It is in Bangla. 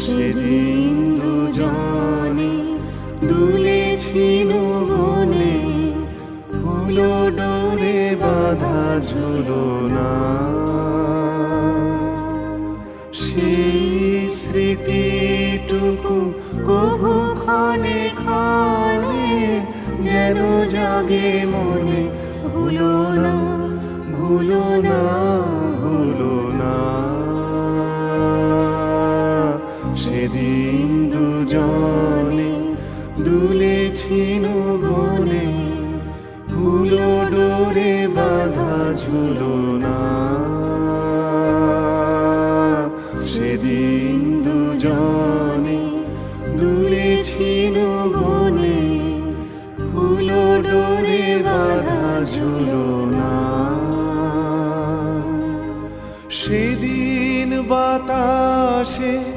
সেদিন দুজনে দুলেছিল বনে, ফুলো ডোরে বাঁধা ঝুলনা। সেই স্মৃতিটুকু কভু ক্ষণে ক্ষণে যেন জাগে মনে, ভুলো না, ভুলো না, ভুলো না। সেদিন দুজনে দুলেছিল বনে, ফুলো ডোরে বাঁধা ঝুলনা। সেদিন দুজনে দুলেছিল বনে, ফুলো ডোরে বাঁধা ঝুলনা। সেদিন বাতাসে